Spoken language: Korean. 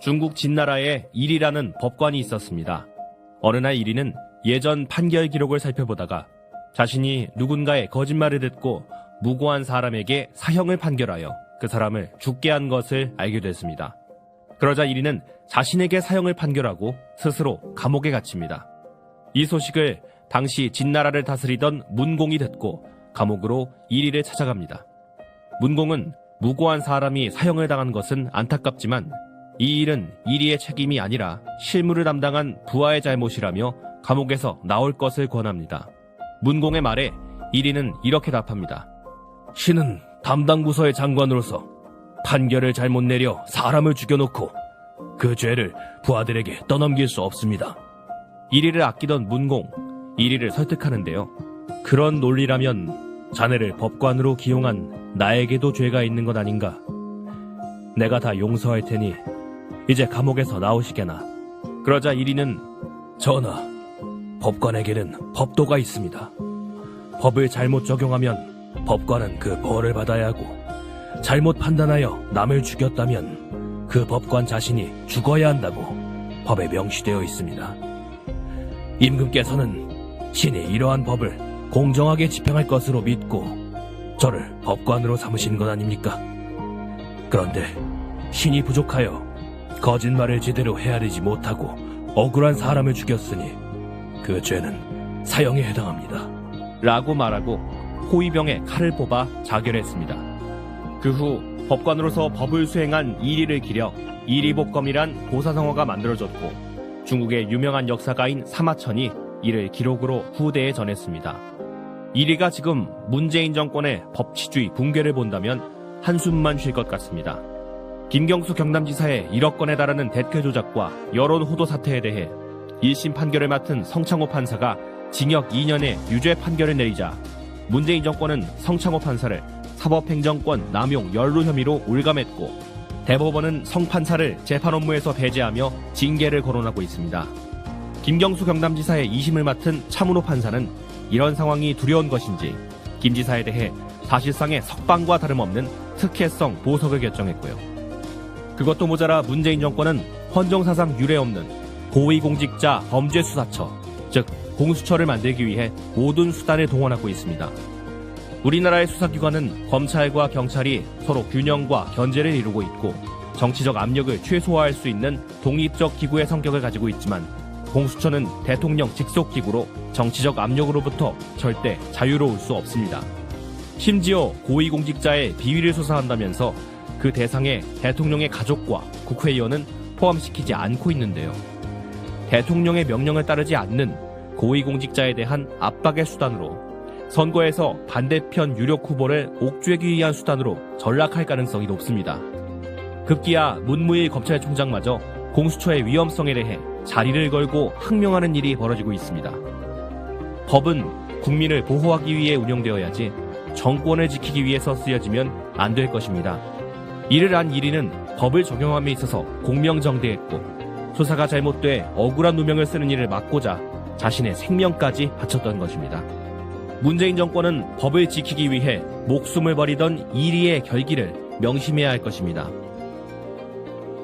중국 진나라에 일이라는 법관이 있었습니다. 어느 날 일이는 예전 판결 기록을 살펴보다가 자신이 누군가의 거짓말을 듣고 무고한 사람에게 사형을 판결하여 그 사람을 죽게 한 것을 알게 됐습니다. 그러자 일이는 자신에게 사형을 판결하고 스스로 감옥에 갇힙니다. 이 소식을 당시 진나라를 다스리던 문공이 듣고 감옥으로 일이를 찾아갑니다. 문공은 무고한 사람이 사형을 당한 것은 안타깝지만 이 일은 일이의 책임이 아니라 실무를 담당한 부하의 잘못이라며 감옥에서 나올 것을 권합니다. 문공의 말에 일이는 이렇게 답합니다. 신은 담당 부서의 장관으로서 판결을 잘못 내려 사람을 죽여놓고 그 죄를 부하들에게 떠넘길 수 없습니다. 일이를 아끼던 문공, 일이를 설득하는데요. 그런 논리라면 자네를 법관으로 기용한 나에게도 죄가 있는 것 아닌가? 내가 다 용서할 테니 이제 감옥에서 나오시게나. 그러자 일이는 전하, 법관에게는 법도가 있습니다. 법을 잘못 적용하면 법관은 그 벌을 받아야 하고 잘못 판단하여 남을 죽였다면 그 법관 자신이 죽어야 한다고 법에 명시되어 있습니다. 임금께서는 신이 이러한 법을 공정하게 집행할 것으로 믿고 저를 법관으로 삼으신 것 아닙니까? 그런데 신이 부족하여 거짓말을 제대로 헤아리지 못하고 억울한 사람을 죽였으니 그 죄는 사형에 해당합니다. 라고 말하고 호위병에 칼을 뽑아 자결했습니다. 그 후 법관으로서 법을 수행한 이리를 기려 이리복검이란 고사성어가 만들어졌고 중국의 유명한 역사가인 사마천이 이를 기록으로 후대에 전했습니다. 이리가 지금 문재인 정권의 법치주의 붕괴를 본다면 한숨만 쉴 것 같습니다. 김경수 경남지사의 1억 건에 달하는 댓글 조작과 여론 호도 사태에 대해 1심 판결을 맡은 성창호 판사가 징역 2년의 유죄 판결을 내리자 문재인 정권은 성창호 판사를 사법행정권 남용 연루 혐의로 올감했고 대법원은 성 판사를 재판 업무에서 배제하며 징계를 거론하고 있습니다. 김경수 경남지사의 2심을 맡은 차문호 판사는 이런 상황이 두려운 것인지 김 지사에 대해 사실상의 석방과 다름없는 특혜성 보석을 결정했고요. 그것도 모자라 문재인 정권은 헌정사상 유례없는 고위공직자 범죄수사처, 즉 공수처를 만들기 위해 모든 수단을 동원하고 있습니다. 우리나라의 수사기관은 검찰과 경찰이 서로 균형과 견제를 이루고 있고 정치적 압력을 최소화할 수 있는 독립적 기구의 성격을 가지고 있지만 공수처는 대통령 직속 기구로 정치적 압력으로부터 절대 자유로울 수 없습니다. 심지어 고위공직자의 비위를 수사한다면서 그 대상에 대통령의 가족과 국회의원은 포함시키지 않고 있는데요. 대통령의 명령을 따르지 않는 고위공직자에 대한 압박의 수단으로 선거에서 반대편 유력 후보를 옥죄기 위한 수단으로 전락할 가능성이 높습니다. 급기야 문무일 검찰총장마저 공수처의 위험성에 대해 자리를 걸고 항명하는 일이 벌어지고 있습니다. 법은 국민을 보호하기 위해 운영되어야지 정권을 지키기 위해서 쓰여지면 안 될 것입니다. 이를 안 일이는 법을 적용함에 있어서 공명정대했고 수사가 잘못돼 억울한 누명을 쓰는 일을 막고자 자신의 생명까지 바쳤던 것입니다. 문재인 정권은 법을 지키기 위해 목숨을 버리던 이리의 결기를 명심해야 할 것입니다.